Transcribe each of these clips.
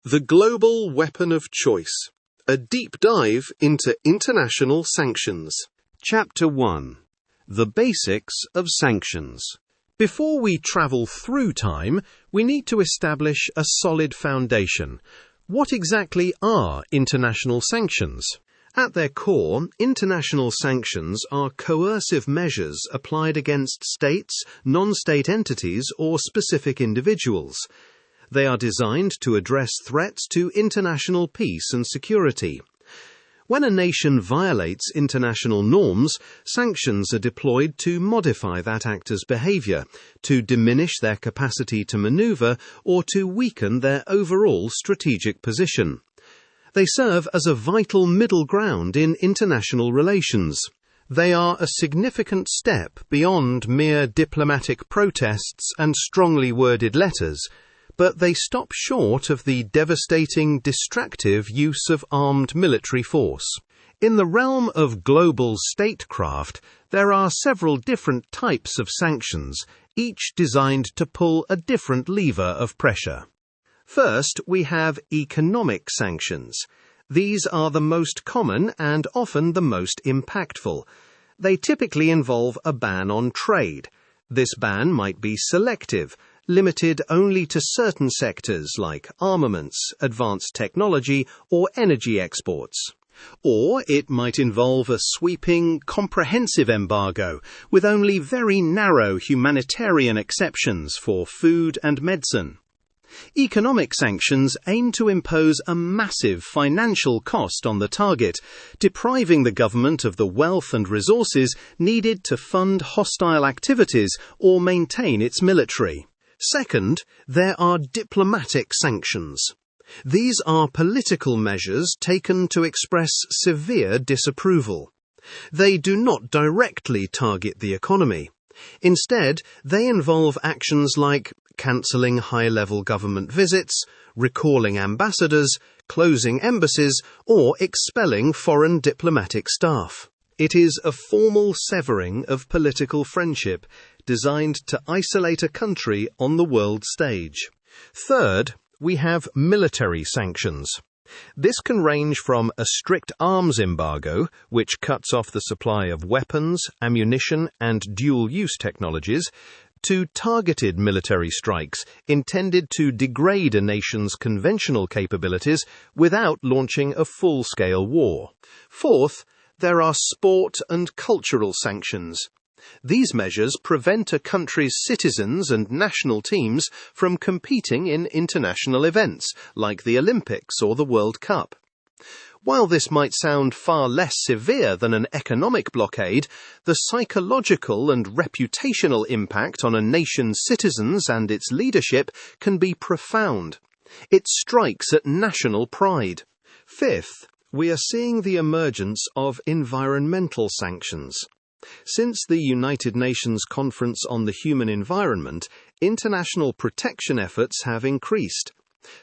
The Global Weapon of Choice. A deep dive into international sanctions. Chapter 1. The Basics of Sanctions. Before we travel through time, we need to establish a solid foundation. What exactly are international sanctions? At their core, international sanctions are coercive measures applied against states, non-state entities, or specific individuals. They are designed to address threats to international peace and security. When a nation violates international norms, sanctions are deployed to modify that actor's behavior, to diminish their capacity to maneuver, or to weaken their overall strategic position. They serve as a vital middle ground in international relations. They are a significant step beyond mere diplomatic protests and strongly worded letters, but they stop short of the devastating, distractive use of armed military force. In the realm of global statecraft, there are several different types of sanctions, each designed to pull a different lever of pressure. First, we have economic sanctions. These are the most common and often the most impactful. They typically involve a ban on trade. This ban might be selective, limited only to certain sectors like armaments, advanced technology, or energy exports. Or it might involve a sweeping, comprehensive embargo with only very narrow humanitarian exceptions for food and medicine. Economic sanctions aim to impose a massive financial cost on the target, depriving the government of the wealth and resources needed to fund hostile activities or maintain its military. Second, there are diplomatic sanctions. These are political measures taken to express severe disapproval. They do not directly target the economy. Instead, they involve actions like cancelling high-level government visits, recalling ambassadors, closing embassies, or expelling foreign diplomatic staff. It is a formal severing of political friendship, designed to isolate a country on the world stage. Third, we have military sanctions. This can range from a strict arms embargo, which cuts off the supply of weapons, ammunition, and dual-use technologies, to targeted military strikes intended to degrade a nation's conventional capabilities without launching a full-scale war. Fourth, there are sport and cultural sanctions. These measures prevent a country's citizens and national teams from competing in international events like the Olympics or the World Cup. While this might sound far less severe than an economic blockade, the psychological and reputational impact on a nation's citizens and its leadership can be profound. It strikes at national pride. Fifth, we are seeing the emergence of environmental sanctions. Since the United Nations Conference on the Human Environment, international protection efforts have increased.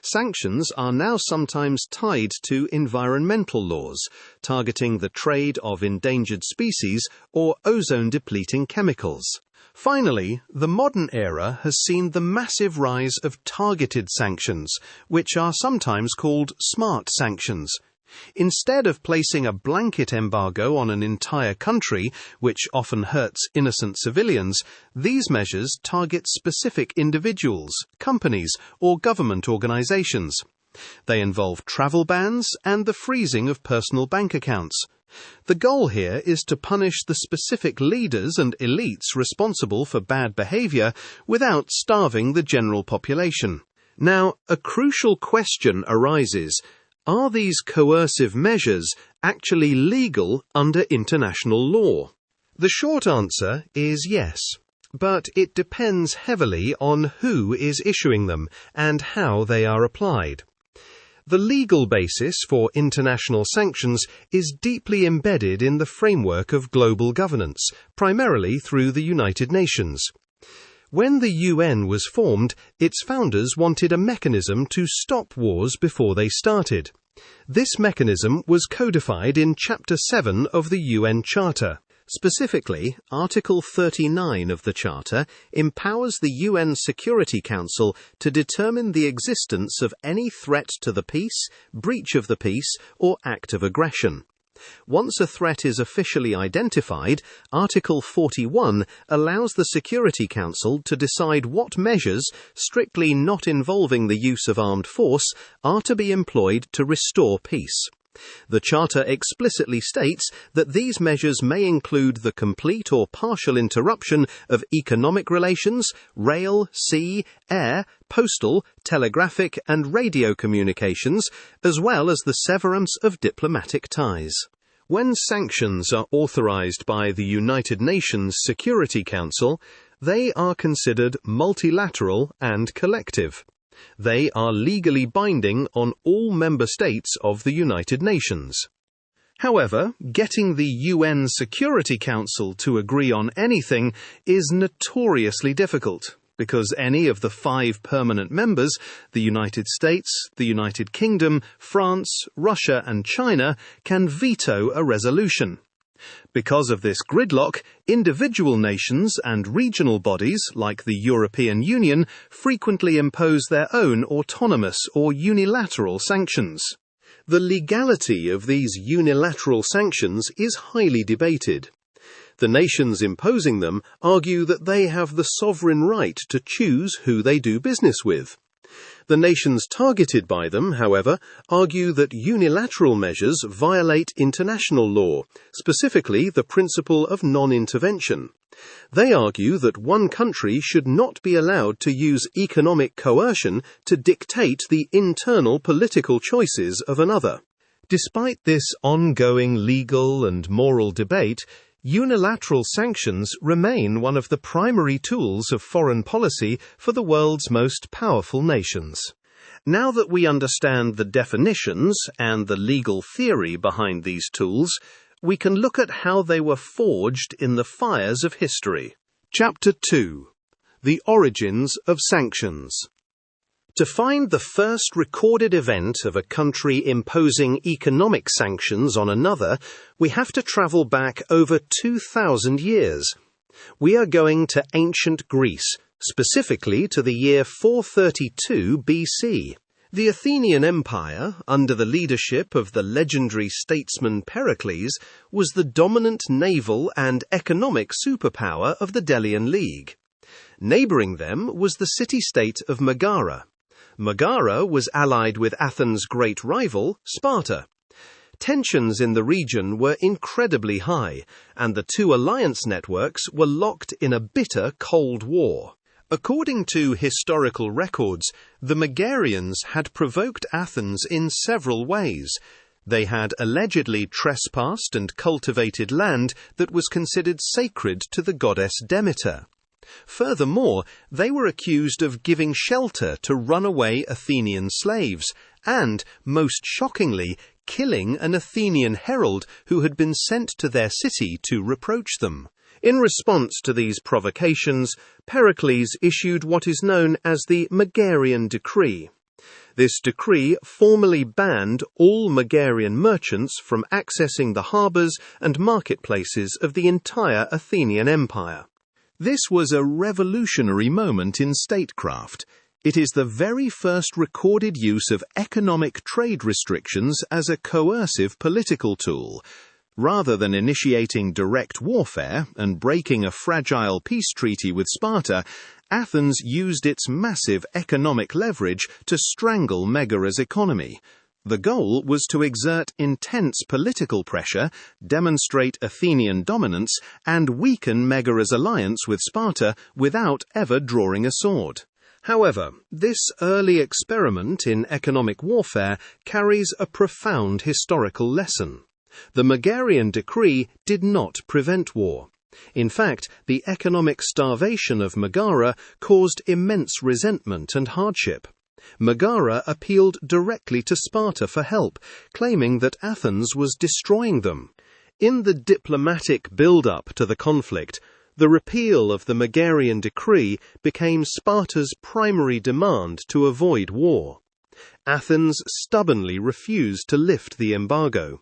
Sanctions are now sometimes tied to environmental laws, targeting the trade of endangered species or ozone-depleting chemicals. Finally, the modern era has seen the massive rise of targeted sanctions, which are sometimes called smart sanctions. Instead of placing a blanket embargo on an entire country, which often hurts innocent civilians, these measures target specific individuals, companies, or government organizations. They involve travel bans and the freezing of personal bank accounts. The goal here is to punish the specific leaders and elites responsible for bad behavior without starving the general population. Now, a crucial question arises. Are these coercive measures actually legal under international law? The short answer is yes, but it depends heavily on who is issuing them and how they are applied. The legal basis for international sanctions is deeply embedded in the framework of global governance, primarily through the United Nations. When the UN was formed, its founders wanted a mechanism to stop wars before they started. This mechanism was codified in Chapter 7 of the UN Charter. Specifically, Article 39 of the Charter empowers the UN Security Council to determine the existence of any threat to the peace, breach of the peace, or act of aggression. Once a threat is officially identified, Article 41 allows the Security Council to decide what measures, strictly not involving the use of armed force, are to be employed to restore peace. The Charter explicitly states that these measures may include the complete or partial interruption of economic relations, rail, sea, air, postal, telegraphic and radio communications, as well as the severance of diplomatic ties. When sanctions are authorized by the United Nations Security Council, they are considered multilateral and collective. They are legally binding on all member states of the United Nations. However, getting the UN Security Council to agree on anything is notoriously difficult, because any of the 5 permanent members, the United States, the United Kingdom, France, Russia and China, can veto a resolution. Because of this gridlock, individual nations and regional bodies, like the European Union, frequently impose their own autonomous or unilateral sanctions. The legality of these unilateral sanctions is highly debated. The nations imposing them argue that they have the sovereign right to choose who they do business with. The nations targeted by them, however, argue that unilateral measures violate international law, specifically the principle of non-intervention. They argue that one country should not be allowed to use economic coercion to dictate the internal political choices of another. Despite this ongoing legal and moral debate, unilateral sanctions remain one of the primary tools of foreign policy for the world's most powerful nations. Now that we understand the definitions and the legal theory behind these tools, we can look at how they were forged in the fires of history. Chapter 2: The Origins of Sanctions. To find the first recorded event of a country imposing economic sanctions on another, we have to travel back over 2,000 years. We are going to ancient Greece, specifically to the year 432 BC. The Athenian Empire, under the leadership of the legendary statesman Pericles, was the dominant naval and economic superpower of the Delian League. Neighbouring them was the city-state of Megara. Megara was allied with Athens' great rival, Sparta. Tensions in the region were incredibly high, and the two alliance networks were locked in a bitter Cold War. According to historical records, the Megarians had provoked Athens in several ways. They had allegedly trespassed and cultivated land that was considered sacred to the goddess Demeter. Furthermore, they were accused of giving shelter to runaway Athenian slaves and, most shockingly, killing an Athenian herald who had been sent to their city to reproach them. In response to these provocations, Pericles issued what is known as the Megarian Decree. This decree formally banned all Megarian merchants from accessing the harbours and marketplaces of the entire Athenian Empire. This was a revolutionary moment in statecraft. It is the very first recorded use of economic trade restrictions as a coercive political tool. Rather than initiating direct warfare and breaking a fragile peace treaty with Sparta, Athens used its massive economic leverage to strangle Megara's economy. The goal was to exert intense political pressure, demonstrate Athenian dominance, and weaken Megara's alliance with Sparta without ever drawing a sword. However, this early experiment in economic warfare carries a profound historical lesson. The Megarian Decree did not prevent war. In fact, the economic starvation of Megara caused immense resentment and hardship. Megara appealed directly to Sparta for help, claiming that Athens was destroying them. In the diplomatic build-up to the conflict, the repeal of the Megarian Decree became Sparta's primary demand to avoid war. Athens stubbornly refused to lift the embargo.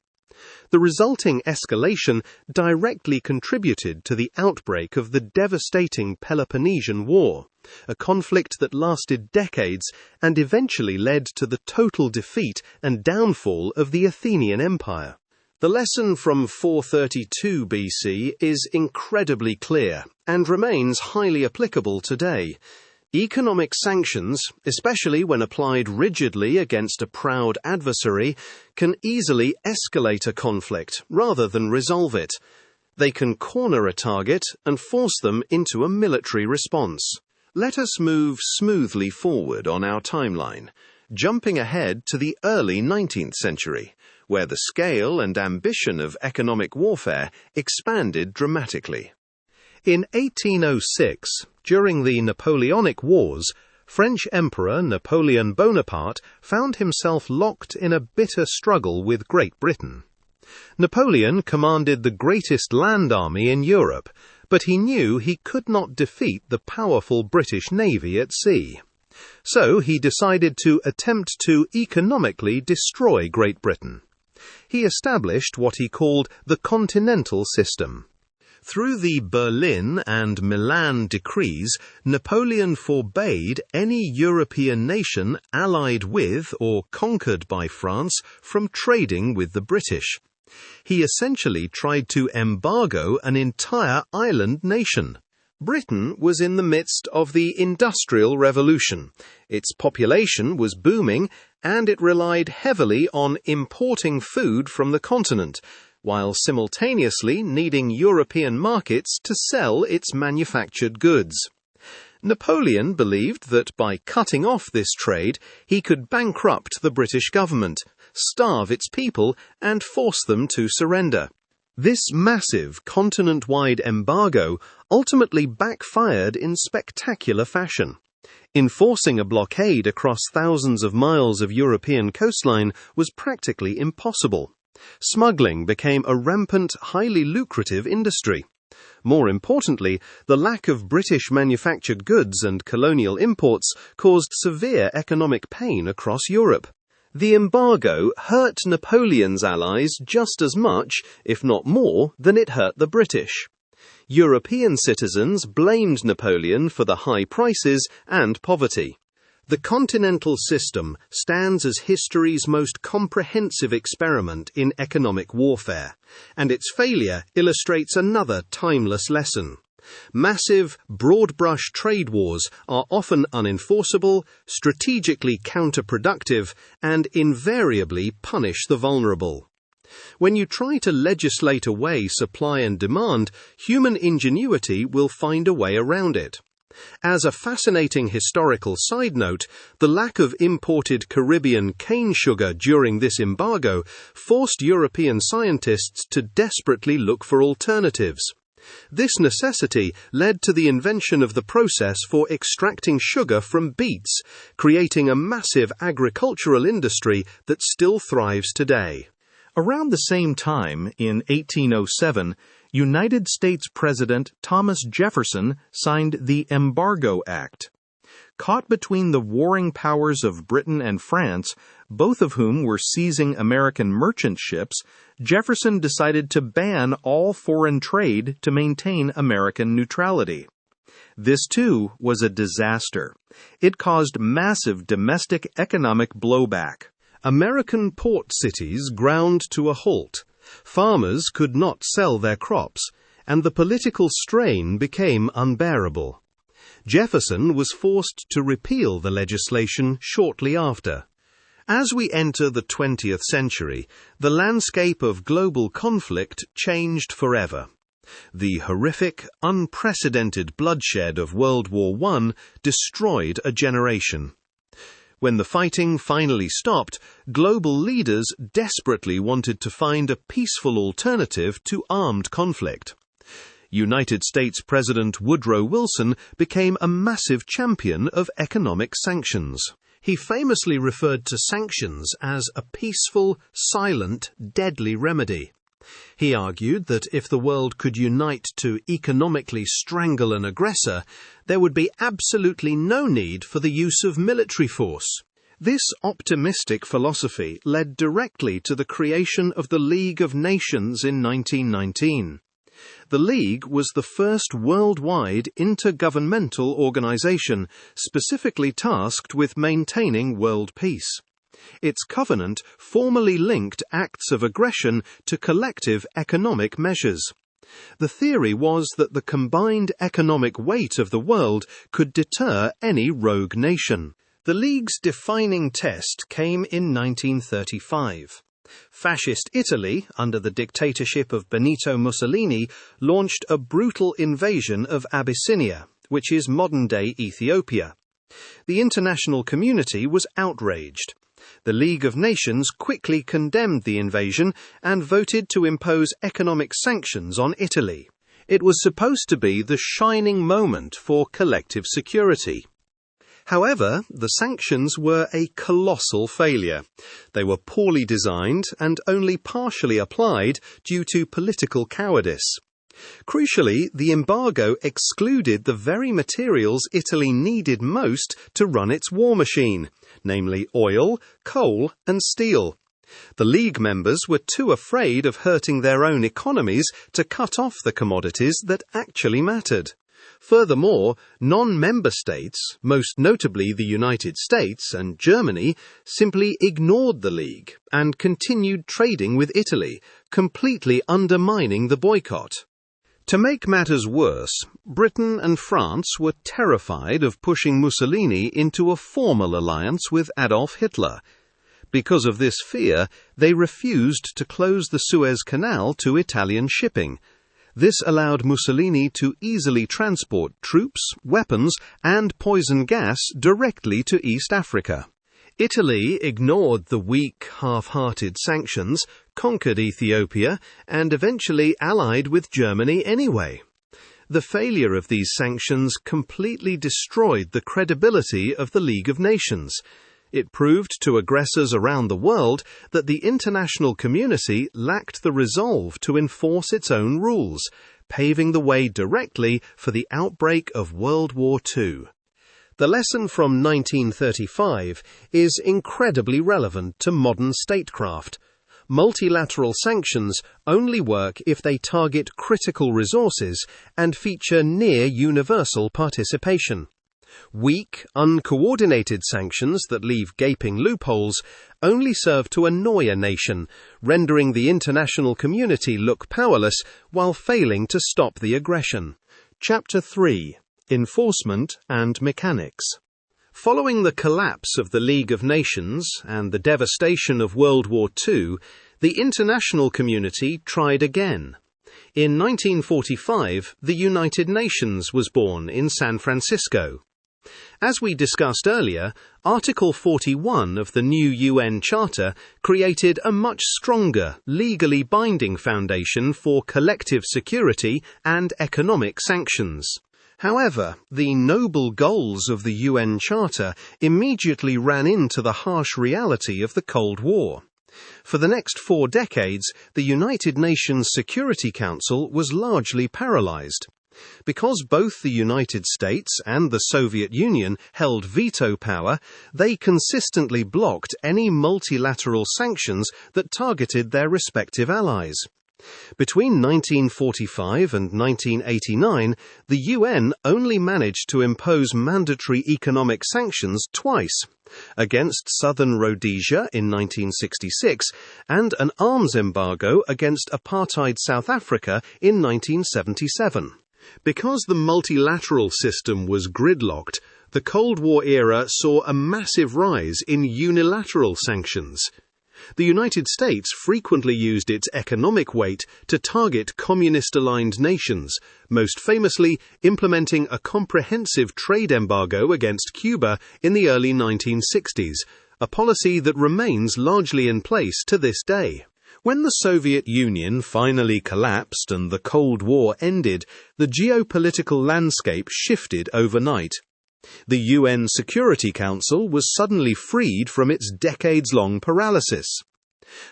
The resulting escalation directly contributed to the outbreak of the devastating Peloponnesian War, a conflict that lasted decades and eventually led to the total defeat and downfall of the Athenian Empire. The lesson from 432 BC is incredibly clear and remains highly applicable today. Economic sanctions, especially when applied rigidly against a proud adversary, can easily escalate a conflict rather than resolve it. They can corner a target and force them into a military response. Let us move smoothly forward on our timeline, jumping ahead to the early 19th century, where the scale and ambition of economic warfare expanded dramatically. In 1806, during the Napoleonic Wars, French Emperor Napoleon Bonaparte found himself locked in a bitter struggle with Great Britain. Napoleon commanded the greatest land army in Europe, but he knew he could not defeat the powerful British Navy at sea. So he decided to attempt to economically destroy Great Britain. He established what he called the Continental System. Through the Berlin and Milan decrees, Napoleon forbade any European nation allied with or conquered by France from trading with the British. He essentially tried to embargo an entire island nation. Britain was in the midst of the Industrial Revolution. Its population was booming, and it relied heavily on importing food from the continent, while simultaneously needing European markets to sell its manufactured goods. Napoleon believed that by cutting off this trade, he could bankrupt the British government, starve its people, and force them to surrender. This massive continent-wide embargo ultimately backfired in spectacular fashion. Enforcing a blockade across thousands of miles of European coastline was practically impossible. Smuggling became a rampant, highly lucrative industry. More importantly, the lack of British manufactured goods and colonial imports caused severe economic pain across Europe. The embargo hurt Napoleon's allies just as much, if not more, than it hurt the British. European citizens blamed Napoleon for the high prices and poverty. The Continental System stands as history's most comprehensive experiment in economic warfare, and its failure illustrates another timeless lesson. Massive, broad-brush trade wars are often unenforceable, strategically counterproductive, and invariably punish the vulnerable. When you try to legislate away supply and demand, human ingenuity will find a way around it. As a fascinating historical side note, the lack of imported Caribbean cane sugar during this embargo forced European scientists to desperately look for alternatives. This necessity led to the invention of the process for extracting sugar from beets, creating a massive agricultural industry that still thrives today. Around the same time, in 1807, United States President Thomas Jefferson signed the Embargo Act. Caught between the warring powers of Britain and France, both of whom were seizing American merchant ships, Jefferson decided to ban all foreign trade to maintain American neutrality. This, too, was a disaster. It caused massive domestic economic blowback. American port cities ground to a halt. Farmers could not sell their crops, and the political strain became unbearable. Jefferson was forced to repeal the legislation shortly after. As we enter the 20th century, the landscape of global conflict changed forever. The horrific, unprecedented bloodshed of World War I destroyed a generation. When the fighting finally stopped, global leaders desperately wanted to find a peaceful alternative to armed conflict. United States President Woodrow Wilson became a massive champion of economic sanctions. He famously referred to sanctions as a peaceful, silent, deadly remedy. He argued that if the world could unite to economically strangle an aggressor, there would be absolutely no need for the use of military force. This optimistic philosophy led directly to the creation of the League of Nations in 1919. The League was the first worldwide intergovernmental organization specifically tasked with maintaining world peace. Its covenant formally linked acts of aggression to collective economic measures. The theory was that the combined economic weight of the world could deter any rogue nation. The League's defining test came in 1935. Fascist Italy, under the dictatorship of Benito Mussolini, launched a brutal invasion of Abyssinia, which is modern-day Ethiopia. The international community was outraged. The League of Nations quickly condemned the invasion and voted to impose economic sanctions on Italy. It was supposed to be the shining moment for collective security. However, the sanctions were a colossal failure. They were poorly designed and only partially applied due to political cowardice. Crucially, the embargo excluded the very materials Italy needed most to run its war machine, namely oil, coal, and steel. The League members were too afraid of hurting their own economies to cut off the commodities that actually mattered. Furthermore, non-member states, most notably the United States and Germany, simply ignored the League and continued trading with Italy, completely undermining the boycott. To make matters worse, Britain and France were terrified of pushing Mussolini into a formal alliance with Adolf Hitler. Because of this fear, they refused to close the Suez Canal to Italian shipping. This allowed Mussolini to easily transport troops, weapons, and poison gas directly to East Africa. Italy ignored the weak, half-hearted sanctions, conquered Ethiopia, and eventually allied with Germany anyway. The failure of these sanctions completely destroyed the credibility of the League of Nations. It proved to aggressors around the world that the international community lacked the resolve to enforce its own rules, paving the way directly for the outbreak of World War II. The lesson from 1935 is incredibly relevant to modern statecraft. Multilateral sanctions only work if they target critical resources and feature near-universal participation. Weak, uncoordinated sanctions that leave gaping loopholes only serve to annoy a nation, rendering the international community look powerless while failing to stop the aggression. Chapter 3. Enforcement and Mechanics. Following the collapse of the League of Nations and the devastation of World War II, the international community tried again. In 1945, the United Nations was born in San Francisco. As we discussed earlier, Article 41 of the new UN Charter created a much stronger, legally binding foundation for collective security and economic sanctions. However, the noble goals of the UN Charter immediately ran into the harsh reality of the Cold War. For the next 4 decades, the United Nations Security Council was largely paralyzed. Because both the United States and the Soviet Union held veto power, they consistently blocked any multilateral sanctions that targeted their respective allies. Between 1945 and 1989, the UN only managed to impose mandatory economic sanctions twice, against southern Rhodesia in 1966 and an arms embargo against apartheid South Africa in 1977. Because the multilateral system was gridlocked, the Cold War era saw a massive rise in unilateral sanctions. The United States frequently used its economic weight to target communist-aligned nations, most famously implementing a comprehensive trade embargo against Cuba in the early 1960s, a policy that remains largely in place to this day. When the Soviet Union finally collapsed and the Cold War ended, the geopolitical landscape shifted overnight. The UN Security Council was suddenly freed from its decades-long paralysis.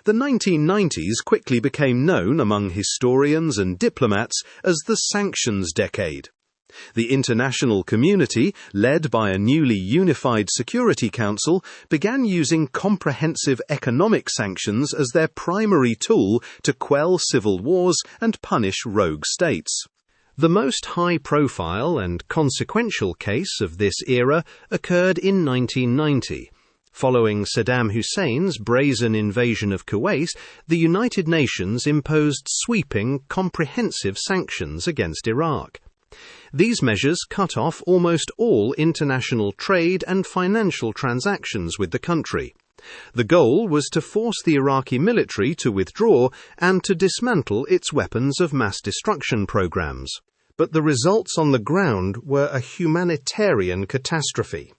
The 1990s quickly became known among historians and diplomats as the Sanctions decade. The international community, led by a newly unified Security Council, began using comprehensive economic sanctions as their primary tool to quell civil wars and punish rogue states. The most high-profile and consequential case of this era occurred in 1990. Following Saddam Hussein's brazen invasion of Kuwait, the United Nations imposed sweeping, comprehensive sanctions against Iraq. These measures cut off almost all international trade and financial transactions with the country. The goal was to force the Iraqi military to withdraw and to dismantle its weapons of mass destruction programs. But the results on the ground were a humanitarian catastrophe.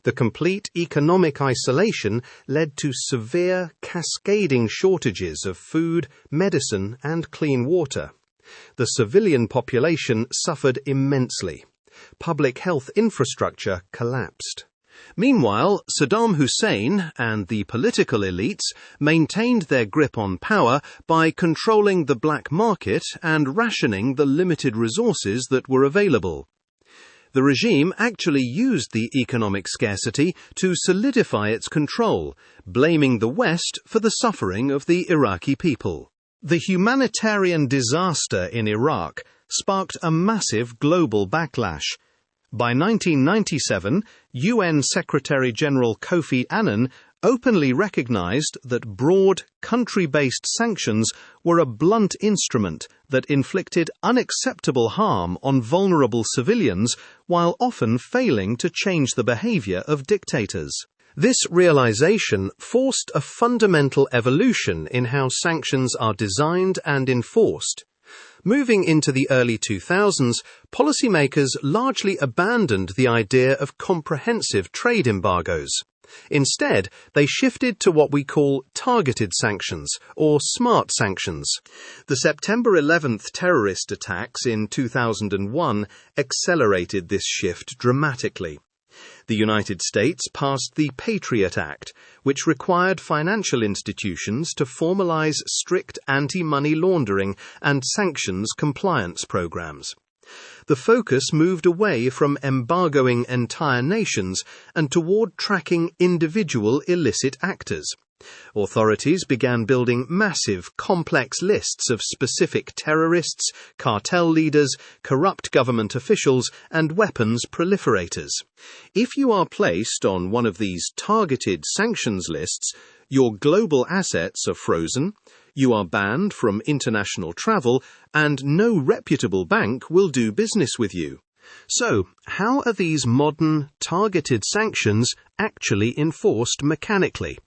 The complete economic isolation led to severe, cascading shortages of food, medicine, and clean water. The civilian population suffered immensely. Public health infrastructure collapsed. Meanwhile, Saddam Hussein and the political elites maintained their grip on power by controlling the black market and rationing the limited resources that were available. The regime actually used the economic scarcity to solidify its control, blaming the West for the suffering of the Iraqi people. The humanitarian disaster in Iraq sparked a massive global backlash. By 1997, UN Secretary-General Kofi Annan openly recognized that broad, country-based sanctions were a blunt instrument that inflicted unacceptable harm on vulnerable civilians while often failing to change the behavior of dictators. This realization forced a fundamental evolution in how sanctions are designed and enforced. Moving into the early 2000s, policymakers largely abandoned the idea of comprehensive trade embargoes. Instead, they shifted to what we call targeted sanctions, or smart sanctions. The September 11th terrorist attacks in 2001 accelerated this shift dramatically. The United States passed the Patriot Act, which required financial institutions to formalize strict anti-money laundering and sanctions compliance programs. The focus moved away from embargoing entire nations and toward tracking individual illicit actors. Authorities began building massive, complex lists of specific terrorists, cartel leaders, corrupt government officials, and weapons proliferators. If you are placed on one of these targeted sanctions lists, your global assets are frozen, you are banned from international travel, and no reputable bank will do business with you. So, how are these modern, targeted sanctions actually enforced mechanically?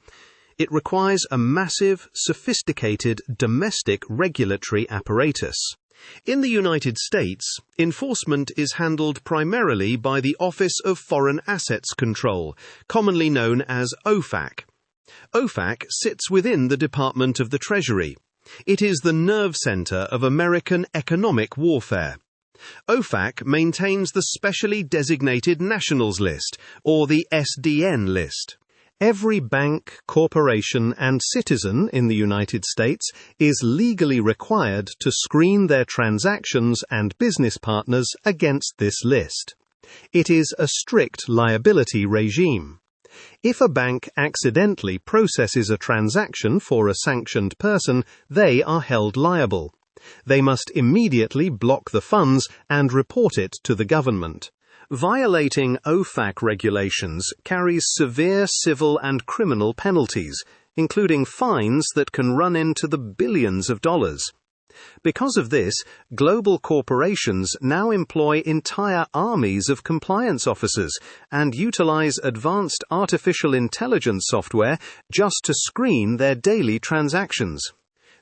It requires a massive, sophisticated domestic regulatory apparatus. In the United States, enforcement is handled primarily by the Office of Foreign Assets Control, commonly known as OFAC. OFAC sits within the Department of the Treasury. It is the nerve center of American economic warfare. OFAC maintains the Specially Designated Nationals List, or the SDN list. Every bank, corporation, and citizen in the United States is legally required to screen their transactions and business partners against this list. It is a strict liability regime. If a bank accidentally processes a transaction for a sanctioned person, they are held liable. They must immediately block the funds and report it to the government. Violating OFAC regulations carries severe civil and criminal penalties, including fines that can run into the billions of dollars. Because of this, global corporations now employ entire armies of compliance officers and utilize advanced artificial intelligence software just to screen their daily transactions.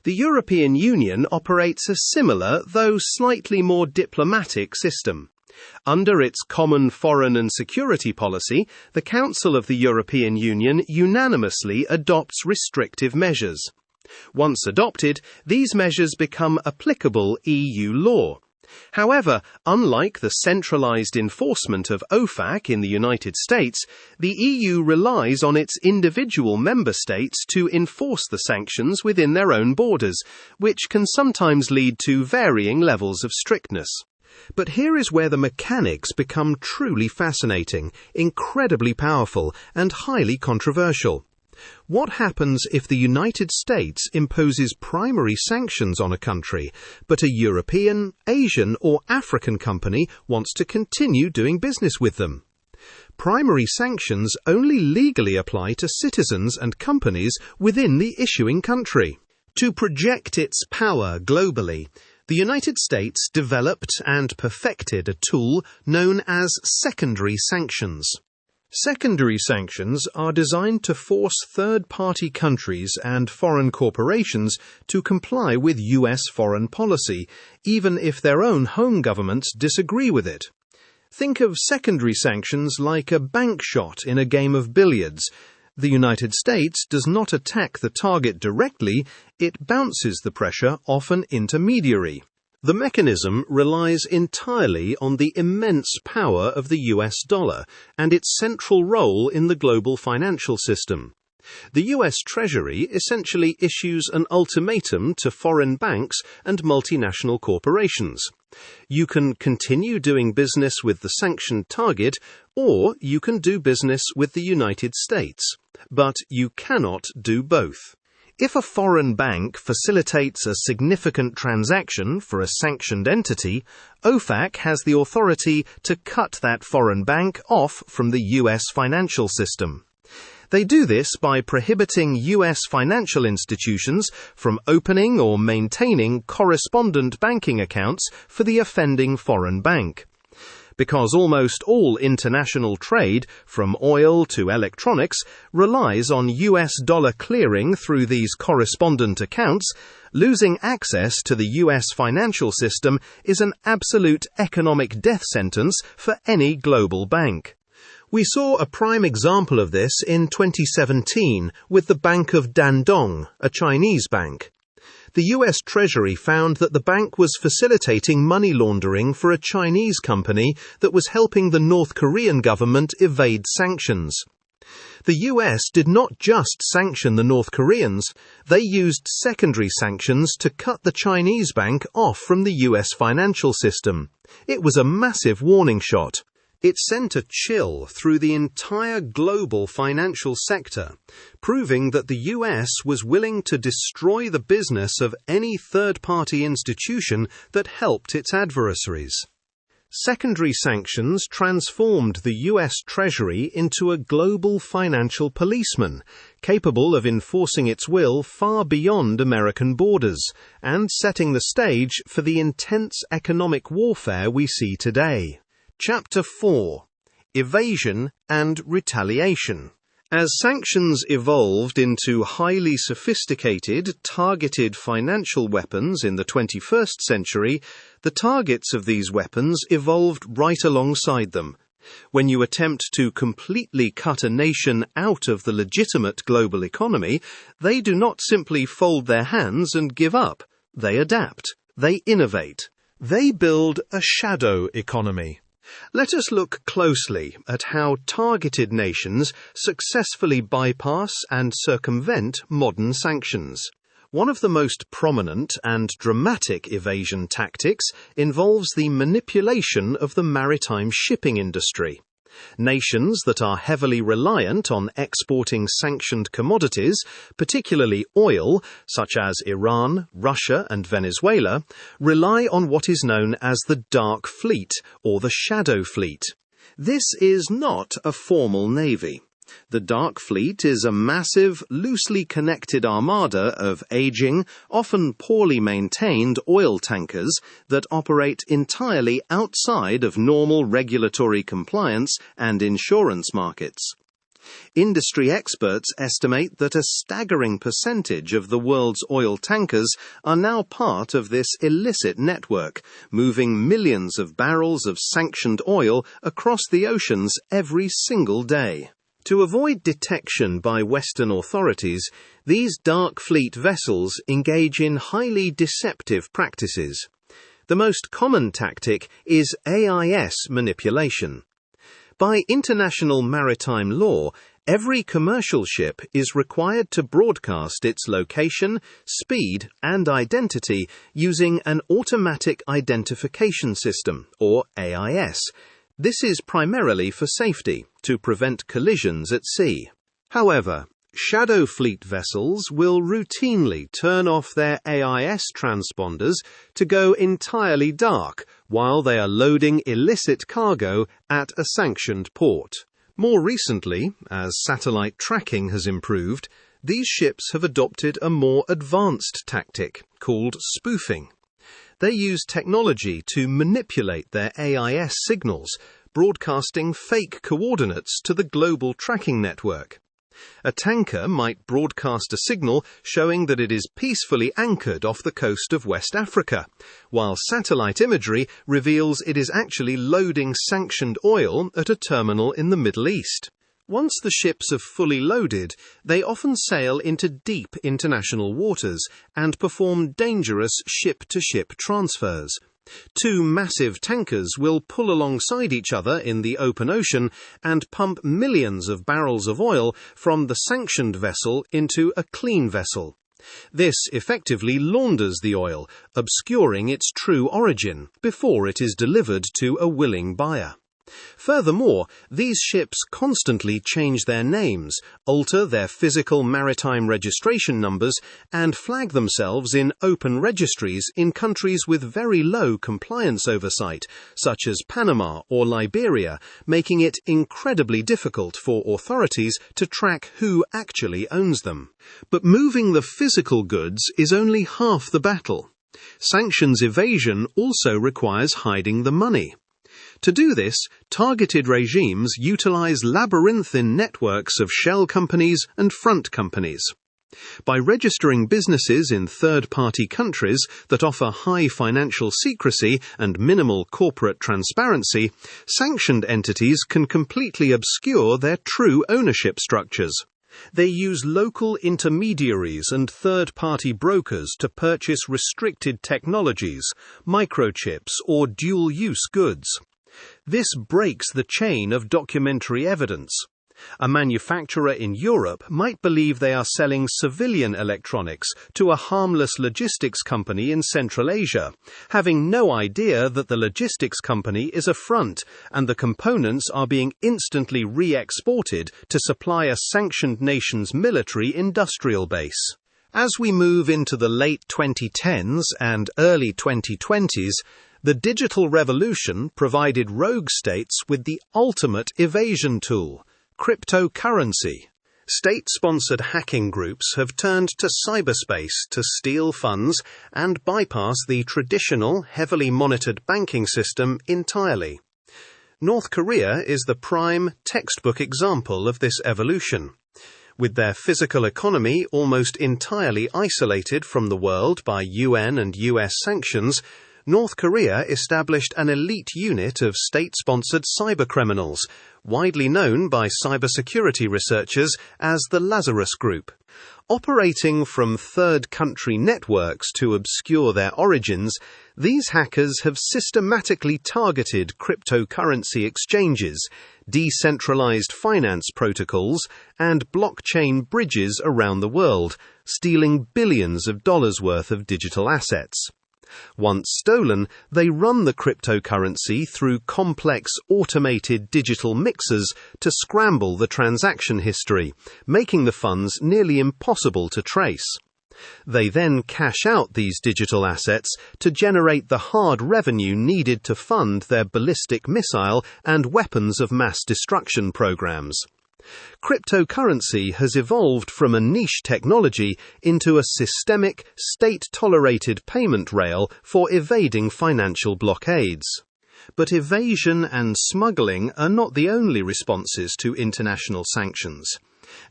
The European Union operates a similar, though slightly more diplomatic system. Under its common foreign and security policy, the Council of the European Union unanimously adopts restrictive measures. Once adopted, these measures become applicable EU law. However, unlike the centralized enforcement of OFAC in the United States, the EU relies on its individual member states to enforce the sanctions within their own borders, which can sometimes lead to varying levels of strictness. But here is where the mechanics become truly fascinating, incredibly powerful, and highly controversial. What happens if the United States imposes primary sanctions on a country, but a European, Asian, or African company wants to continue doing business with them? Primary sanctions only legally apply to citizens and companies within the issuing country. To project its power globally, the United States developed and perfected a tool known as secondary sanctions. Secondary sanctions are designed to force third-party countries and foreign corporations to comply with U.S. foreign policy, even if their own home governments disagree with it. Think of secondary sanctions like a bank shot in a game of billiards. The United States does not attack the target directly, it bounces the pressure off an intermediary. The mechanism relies entirely on the immense power of the US dollar and its central role in the global financial system. The US Treasury essentially issues an ultimatum to foreign banks and multinational corporations. You can continue doing business with the sanctioned target, or you can do business with the United States, but you cannot do both. If a foreign bank facilitates a significant transaction for a sanctioned entity, OFAC has the authority to cut that foreign bank off from the US financial system. They do this by prohibiting US financial institutions from opening or maintaining correspondent banking accounts for the offending foreign bank. Because almost all international trade, from oil to electronics, relies on US dollar clearing through these correspondent accounts, losing access to the US financial system is an absolute economic death sentence for any global bank. We saw a prime example of this in 2017 with the Bank of Dandong, a Chinese bank. The US Treasury found that the bank was facilitating money laundering for a Chinese company that was helping the North Korean government evade sanctions. The US did not just sanction the North Koreans, they used secondary sanctions to cut the Chinese bank off from the US financial system. It was a massive warning shot. It sent a chill through the entire global financial sector, proving that the US was willing to destroy the business of any third-party institution that helped its adversaries. Secondary sanctions transformed the US Treasury into a global financial policeman, capable of enforcing its will far beyond American borders, and setting the stage for the intense economic warfare we see today. Chapter 4: Evasion and Retaliation. As sanctions evolved into highly sophisticated, targeted financial weapons in the 21st century, the targets of these weapons evolved right alongside them. When you attempt to completely cut a nation out of the legitimate global economy, they do not simply fold their hands and give up. They adapt. They innovate. They build a shadow economy. Let us look closely at how targeted nations successfully bypass and circumvent modern sanctions. One of the most prominent and dramatic evasion tactics involves the manipulation of the maritime shipping industry. Nations that are heavily reliant on exporting sanctioned commodities, particularly oil, such as Iran, Russia, and Venezuela, rely on what is known as the dark fleet or the shadow fleet. This is not a formal navy. The Dark Fleet is a massive, loosely connected armada of aging, often poorly maintained oil tankers that operate entirely outside of normal regulatory compliance and insurance markets. Industry experts estimate that a staggering percentage of the world's oil tankers are now part of this illicit network, moving millions of barrels of sanctioned oil across the oceans every single day. To avoid detection by Western authorities, these dark fleet vessels engage in highly deceptive practices. The most common tactic is AIS manipulation. By international maritime law, Every commercial ship is required to broadcast its location, speed, and identity using an automatic identification system, or AIS. This is primarily for safety, to prevent collisions at sea. However, shadow fleet vessels will routinely turn off their AIS transponders to go entirely dark while they are loading illicit cargo at a sanctioned port. More recently, as satellite tracking has improved, these ships have adopted a more advanced tactic called spoofing. They use technology to manipulate their AIS signals, broadcasting fake coordinates to the global tracking network. A tanker might broadcast a signal showing that it is peacefully anchored off the coast of West Africa, while satellite imagery reveals it is actually loading sanctioned oil at a terminal in the Middle East. Once the ships have fully loaded, they often sail into deep international waters and perform dangerous ship-to-ship transfers. Two massive tankers will pull alongside each other in the open ocean and pump millions of barrels of oil from the sanctioned vessel into a clean vessel. This effectively launders the oil, obscuring its true origin before it is delivered to a willing buyer. Furthermore, these ships constantly change their names, alter their physical maritime registration numbers, and flag themselves in open registries in countries with very low compliance oversight, such as Panama or Liberia, making it incredibly difficult for authorities to track who actually owns them. But moving the physical goods is only half the battle. Sanctions evasion also requires hiding the money. To do this, targeted regimes utilize labyrinthine networks of shell companies and front companies. By registering businesses in third-party countries that offer high financial secrecy and minimal corporate transparency, sanctioned entities can completely obscure their true ownership structures. They use local intermediaries and third-party brokers to purchase restricted technologies, microchips, or dual-use goods. This breaks the chain of documentary evidence. A manufacturer in Europe might believe they are selling civilian electronics to a harmless logistics company in Central Asia, having no idea that the logistics company is a front and the components are being instantly re-exported to supply a sanctioned nation's military industrial base. As we move into the late 2010s and early 2020s, the digital revolution provided rogue states with the ultimate evasion tool: cryptocurrency. State-sponsored hacking groups have turned to cyberspace to steal funds and bypass the traditional, heavily monitored banking system entirely. North Korea is the prime, textbook example of this evolution. With their physical economy almost entirely isolated from the world by UN and US sanctions, North Korea established an elite unit of state-sponsored cybercriminals, widely known by cybersecurity researchers as the Lazarus Group. Operating from third-country networks to obscure their origins, these hackers have systematically targeted cryptocurrency exchanges, decentralized finance protocols, and blockchain bridges around the world, stealing billions of dollars worth of digital assets. Once stolen, they run the cryptocurrency through complex automated digital mixers to scramble the transaction history, making the funds nearly impossible to trace. They then cash out these digital assets to generate the hard revenue needed to fund their ballistic missile and weapons of mass destruction programs. Cryptocurrency has evolved from a niche technology into a systemic, state-tolerated payment rail for evading financial blockades. But evasion and smuggling are not the only responses to international sanctions.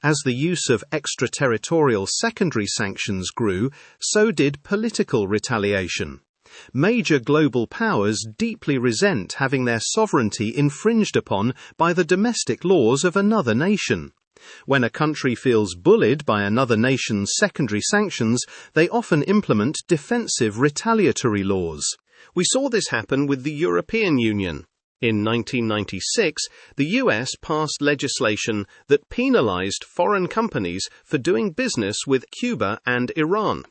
As the use of extraterritorial secondary sanctions grew, so did political retaliation. Major global powers deeply resent having their sovereignty infringed upon by the domestic laws of another nation. When a country feels bullied by another nation's secondary sanctions, they often implement defensive retaliatory laws. We saw this happen with the European Union. In 1996, the US passed legislation that penalized foreign companies for doing business with Cuba and Iran.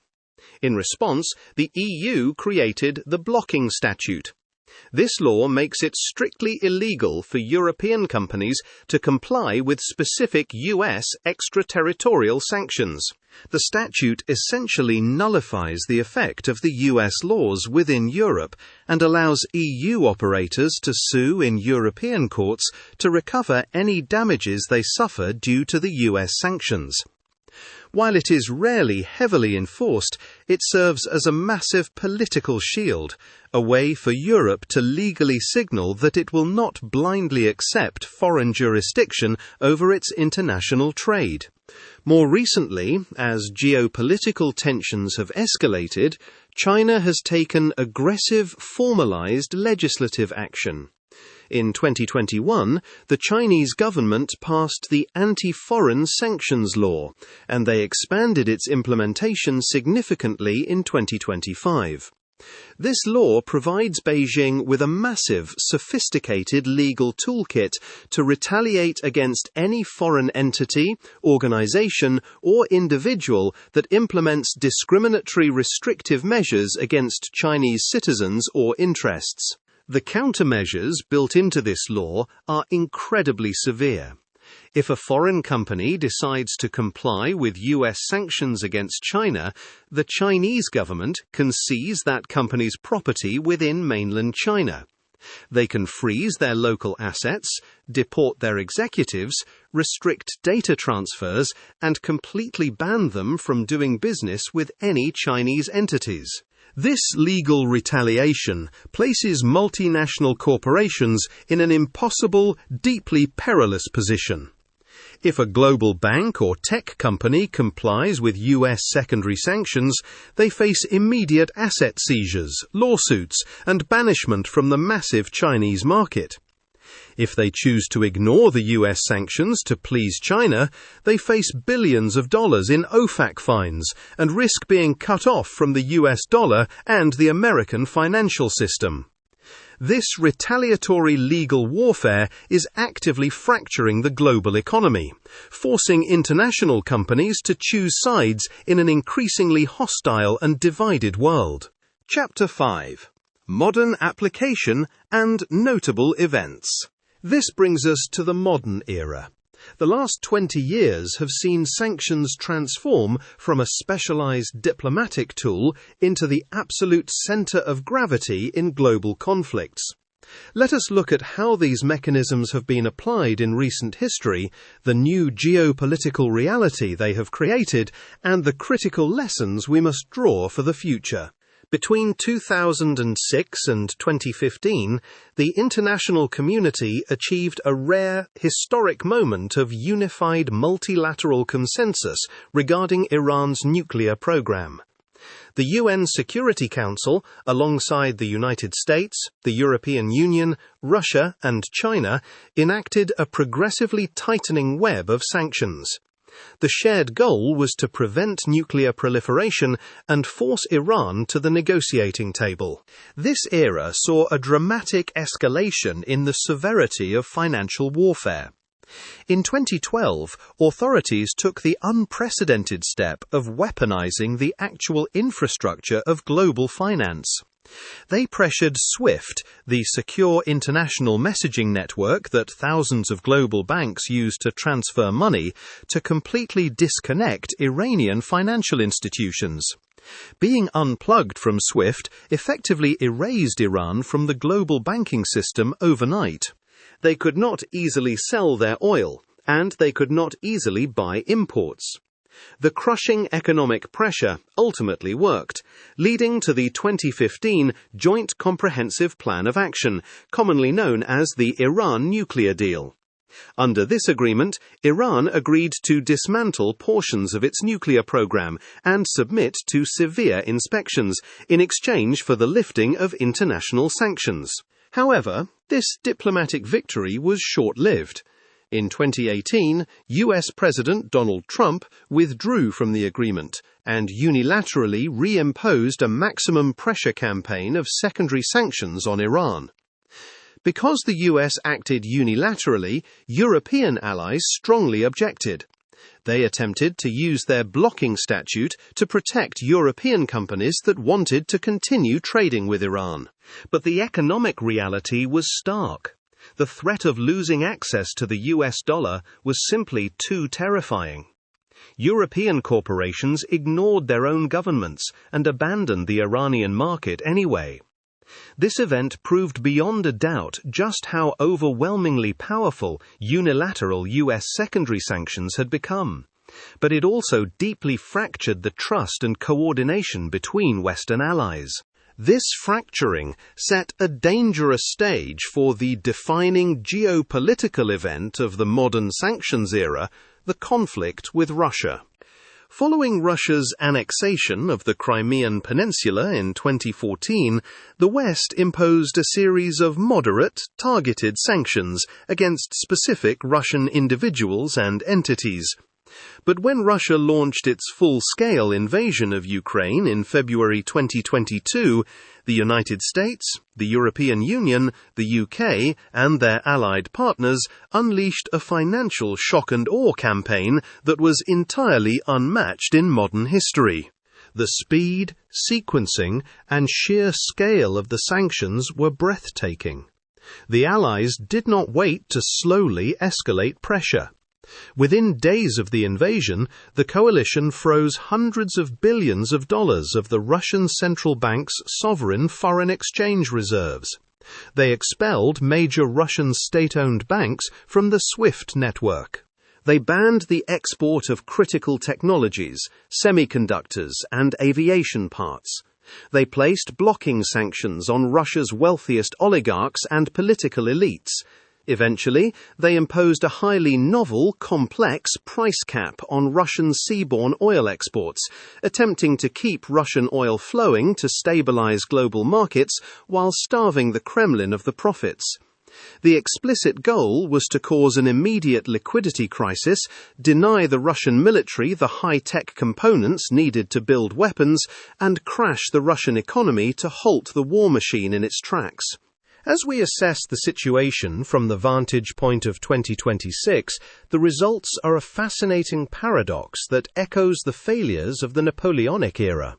In response, the EU created the blocking statute. This law makes it strictly illegal for European companies to comply with specific US extraterritorial sanctions. The statute essentially nullifies the effect of the US laws within Europe and allows EU operators to sue in European courts to recover any damages they suffer due to the US sanctions. While it is rarely heavily enforced, it serves as a massive political shield, a way for Europe to legally signal that it will not blindly accept foreign jurisdiction over its international trade. More recently, as geopolitical tensions have escalated, China has taken aggressive, formalized legislative action. In 2021, the Chinese government passed the Anti-Foreign Sanctions Law, and they expanded its implementation significantly in 2025. This law provides Beijing with a massive, sophisticated legal toolkit to retaliate against any foreign entity, organization, or individual that implements discriminatory restrictive measures against Chinese citizens or interests. The countermeasures built into this law are incredibly severe. If a foreign company decides to comply with US sanctions against China, the Chinese government can seize that company's property within mainland China. They can freeze their local assets, deport their executives, restrict data transfers, and completely ban them from doing business with any Chinese entities. This legal retaliation places multinational corporations in an impossible, deeply perilous position. If a global bank or tech company complies with US secondary sanctions, they face immediate asset seizures, lawsuits, and banishment from the massive Chinese market. If they choose to ignore the US sanctions to please China, they face billions of dollars in OFAC fines and risk being cut off from the US dollar and the American financial system. This retaliatory legal warfare is actively fracturing the global economy, forcing international companies to choose sides in an increasingly hostile and divided world. Chapter 5: Modern Application and Notable Events. This brings us to the modern era. The last 20 years have seen sanctions transform from a specialized diplomatic tool into the absolute center of gravity in global conflicts. Let us look at how these mechanisms have been applied in recent history, the new geopolitical reality they have created, and the critical lessons we must draw for the future. Between 2006 and 2015, the international community achieved a rare, historic moment of unified multilateral consensus regarding Iran's nuclear program. The UN Security Council, alongside the United States, the European Union, Russia, and China, enacted a progressively tightening web of sanctions. The shared goal was to prevent nuclear proliferation and force Iran to the negotiating table. This era saw a dramatic escalation in the severity of financial warfare. In 2012, authorities took the unprecedented step of weaponizing the actual infrastructure of global finance. They pressured SWIFT, the secure international messaging network that thousands of global banks use to transfer money, to completely disconnect Iranian financial institutions. Being unplugged from SWIFT effectively erased Iran from the global banking system overnight. They could not easily sell their oil, and they could not easily buy imports. The crushing economic pressure ultimately worked, leading to the 2015 Joint Comprehensive Plan of Action, commonly known as the Iran nuclear deal. Under this agreement, Iran agreed to dismantle portions of its nuclear program and submit to severe inspections in exchange for the lifting of international sanctions. However, this diplomatic victory was short-lived. In 2018, US President Donald Trump withdrew from the agreement and unilaterally reimposed a maximum pressure campaign of secondary sanctions on Iran. Because the US acted unilaterally, European allies strongly objected. They attempted to use their blocking statute to protect European companies that wanted to continue trading with Iran. But the economic reality was stark. The threat of losing access to the US dollar was simply too terrifying. European corporations ignored their own governments and abandoned the Iranian market anyway. This event proved beyond a doubt just how overwhelmingly powerful unilateral US secondary sanctions had become. But it also deeply fractured the trust and coordination between Western allies. This fracturing set a dangerous stage for the defining geopolitical event of the modern sanctions era, the conflict with Russia. Following Russia's annexation of the Crimean Peninsula in 2014, the West imposed a series of moderate, targeted sanctions against specific Russian individuals and entities. But when Russia launched its full-scale invasion of Ukraine in February 2022, the United States, the European Union, the UK, and their allied partners unleashed a financial shock and awe campaign that was entirely unmatched in modern history. The speed, sequencing, and sheer scale of the sanctions were breathtaking. The Allies did not wait to slowly escalate pressure. Within days of the invasion, the coalition froze hundreds of billions of dollars of the Russian central bank's sovereign foreign exchange reserves. They expelled major Russian state-owned banks from the SWIFT network. They banned the export of critical technologies, semiconductors, and aviation parts. They placed blocking sanctions on Russia's wealthiest oligarchs and political elites. Eventually, they imposed a highly novel, complex price cap on Russian seaborne oil exports, attempting to keep Russian oil flowing to stabilize global markets while starving the Kremlin of the profits. The explicit goal was to cause an immediate liquidity crisis, deny the Russian military the high-tech components needed to build weapons, and crash the Russian economy to halt the war machine in its tracks. As we assess the situation from the vantage point of 2026, the results are a fascinating paradox that echoes the failures of the Napoleonic era.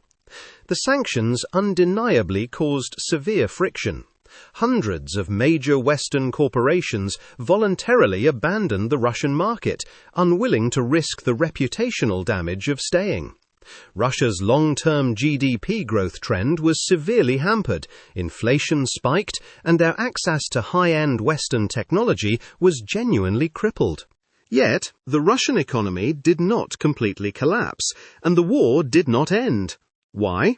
The sanctions undeniably caused severe friction. Hundreds of major Western corporations voluntarily abandoned the Russian market, unwilling to risk the reputational damage of staying. Russia's long-term GDP growth trend was severely hampered, inflation spiked, and their access to high-end Western technology was genuinely crippled. Yet, the Russian economy did not completely collapse, and the war did not end. Why?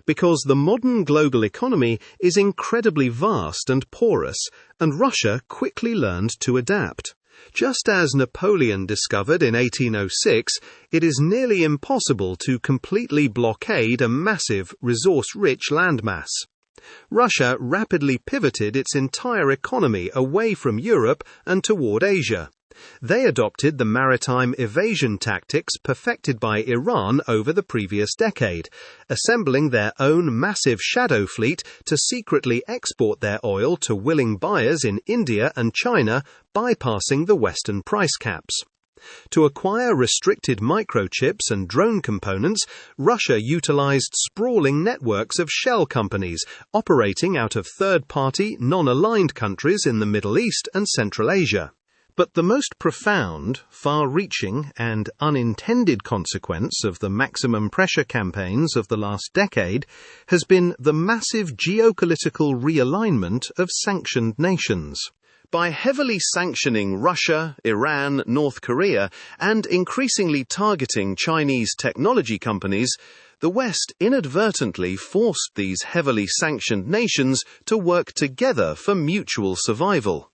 Because the modern global economy is incredibly vast and porous, and Russia quickly learned to adapt. Just as Napoleon discovered in 1806, it is nearly impossible to completely blockade a massive, resource-rich landmass. Russia rapidly pivoted its entire economy away from Europe and toward Asia. They adopted the maritime evasion tactics perfected by Iran over the previous decade, assembling their own massive shadow fleet to secretly export their oil to willing buyers in India and China, bypassing the Western price caps. To acquire restricted microchips and drone components, Russia utilized sprawling networks of shell companies operating out of third-party, non-aligned countries in the Middle East and Central Asia. But the most profound, far-reaching, and unintended consequence of the maximum pressure campaigns of the last decade has been the massive geopolitical realignment of sanctioned nations. By heavily sanctioning Russia, Iran, North Korea, and increasingly targeting Chinese technology companies, the West inadvertently forced these heavily sanctioned nations to work together for mutual survival.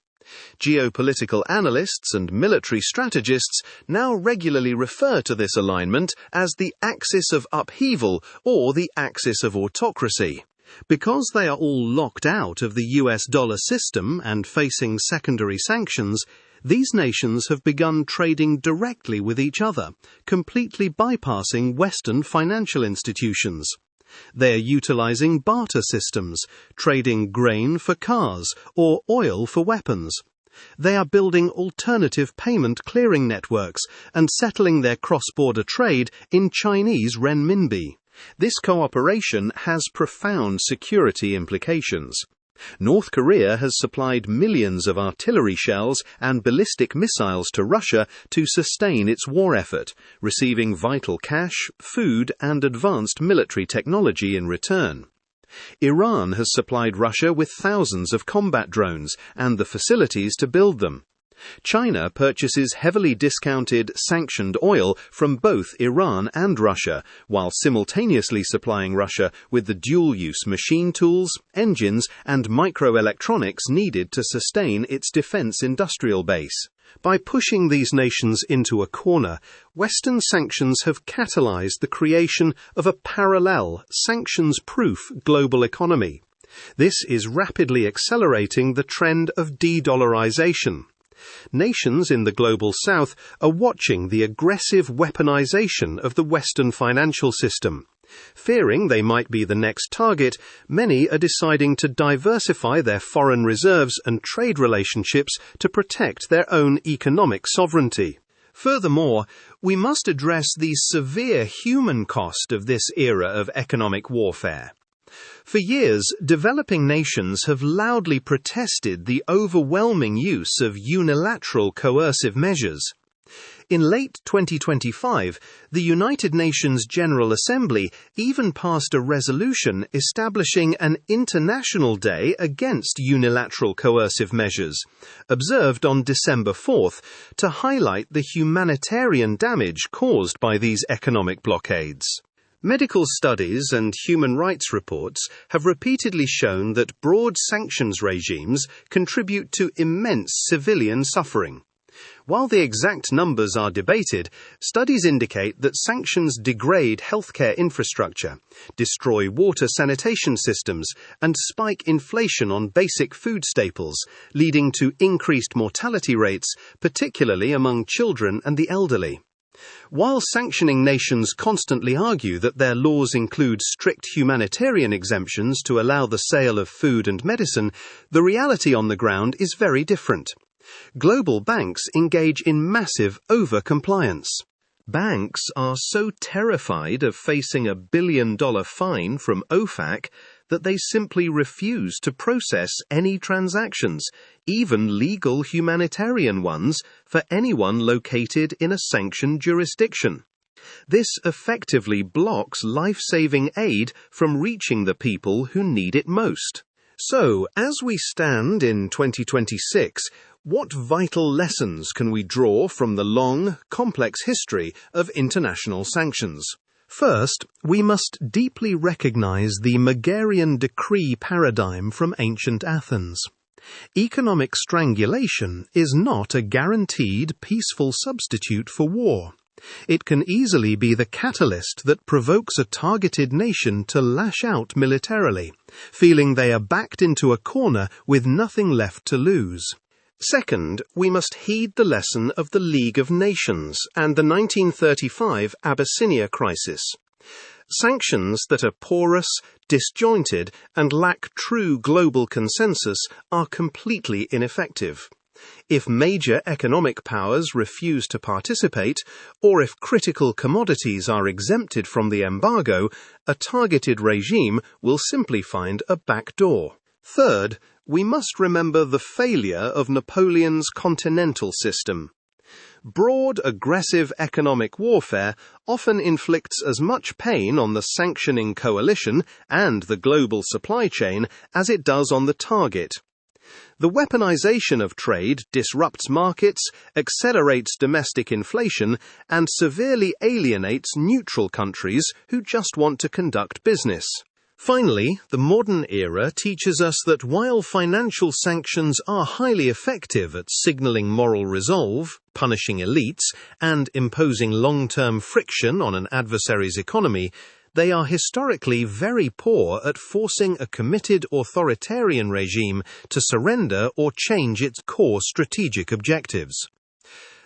Geopolitical analysts and military strategists now regularly refer to this alignment as the axis of upheaval or the axis of autocracy. Because they are all locked out of the US dollar system and facing secondary sanctions, these nations have begun trading directly with each other, completely bypassing Western financial institutions. They are utilizing barter systems, trading grain for cars or oil for weapons. They are building alternative payment clearing networks and settling their cross-border trade in Chinese renminbi. This cooperation has profound security implications. North Korea has supplied millions of artillery shells and ballistic missiles to Russia to sustain its war effort, receiving vital cash, food, and advanced military technology in return. Iran has supplied Russia with thousands of combat drones and the facilities to build them. China purchases heavily discounted, sanctioned oil from both Iran and Russia, while simultaneously supplying Russia with the dual-use machine tools, engines, and microelectronics needed to sustain its defense industrial base. By pushing these nations into a corner, Western sanctions have catalyzed the creation of a parallel, sanctions-proof global economy. This is rapidly accelerating the trend of de-dollarization. Nations in the Global South are watching the aggressive weaponization of the Western financial system. Fearing they might be the next target, many are deciding to diversify their foreign reserves and trade relationships to protect their own economic sovereignty. Furthermore, we must address the severe human cost of this era of economic warfare. For years, developing nations have loudly protested the overwhelming use of unilateral coercive measures. In late 2025, the United Nations General Assembly even passed a resolution establishing an International Day against unilateral coercive measures, observed on December 4th, to highlight the humanitarian damage caused by these economic blockades. Medical studies and human rights reports have repeatedly shown that broad sanctions regimes contribute to immense civilian suffering. While the exact numbers are debated, studies indicate that sanctions degrade healthcare infrastructure, destroy water sanitation systems, and spike inflation on basic food staples, leading to increased mortality rates, particularly among children and the elderly. While sanctioning nations constantly argue that their laws include strict humanitarian exemptions to allow the sale of food and medicine, the reality on the ground is very different. Global banks engage in massive over-compliance. Banks are so terrified of facing a billion-dollar fine from OFAC that they simply refuse to process any transactions, even legal humanitarian ones, for anyone located in a sanctioned jurisdiction. This effectively blocks life-saving aid from reaching the people who need it most. So, as we stand in 2026, what vital lessons can we draw from the long, complex history of international sanctions? First, we must deeply recognize the Megarian decree paradigm from ancient Athens. Economic strangulation is not a guaranteed peaceful substitute for war. It can easily be the catalyst that provokes a targeted nation to lash out militarily, feeling they are backed into a corner with nothing left to lose. Second, we must heed the lesson of the League of Nations and the 1935 Abyssinia crisis. Sanctions that are porous, disjointed, and lack true global consensus are completely ineffective. If major economic powers refuse to participate, or if critical commodities are exempted from the embargo, a targeted regime will simply find a backdoor. Third, we must remember the failure of Napoleon's continental system. Broad, aggressive economic warfare often inflicts as much pain on the sanctioning coalition and the global supply chain as it does on the target. The weaponization of trade disrupts markets, accelerates domestic inflation, and severely alienates neutral countries who just want to conduct business. Finally, the modern era teaches us that while financial sanctions are highly effective at signaling moral resolve, punishing elites, and imposing long-term friction on an adversary's economy, they are historically very poor at forcing a committed authoritarian regime to surrender or change its core strategic objectives.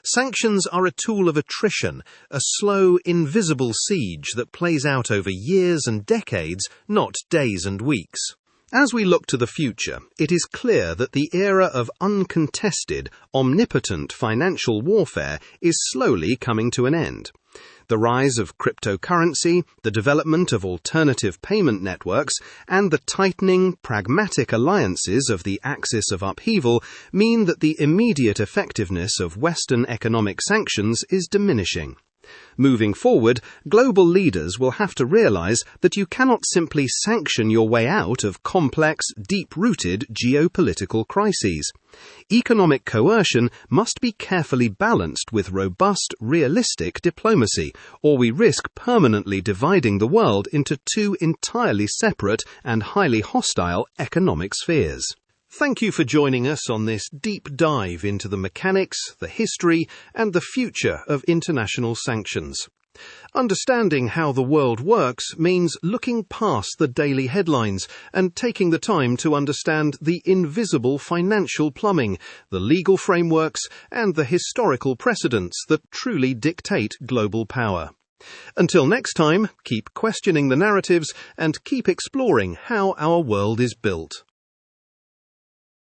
Sanctions are a tool of attrition, a slow, invisible siege that plays out over years and decades, not days and weeks. As we look to the future, it is clear that the era of uncontested, omnipotent financial warfare is slowly coming to an end. The rise of cryptocurrency, the development of alternative payment networks, and the tightening, pragmatic alliances of the axis of upheaval mean that the immediate effectiveness of Western economic sanctions is diminishing. Moving forward, global leaders will have to realize that you cannot simply sanction your way out of complex, deep-rooted geopolitical crises. Economic coercion must be carefully balanced with robust, realistic diplomacy, or we risk permanently dividing the world into two entirely separate and highly hostile economic spheres. Thank you for joining us on this deep dive into the mechanics, the history, and the future of international sanctions. Understanding how the world works means looking past the daily headlines and taking the time to understand the invisible financial plumbing, the legal frameworks, and the historical precedents that truly dictate global power. Until next time, keep questioning the narratives and keep exploring how our world is built.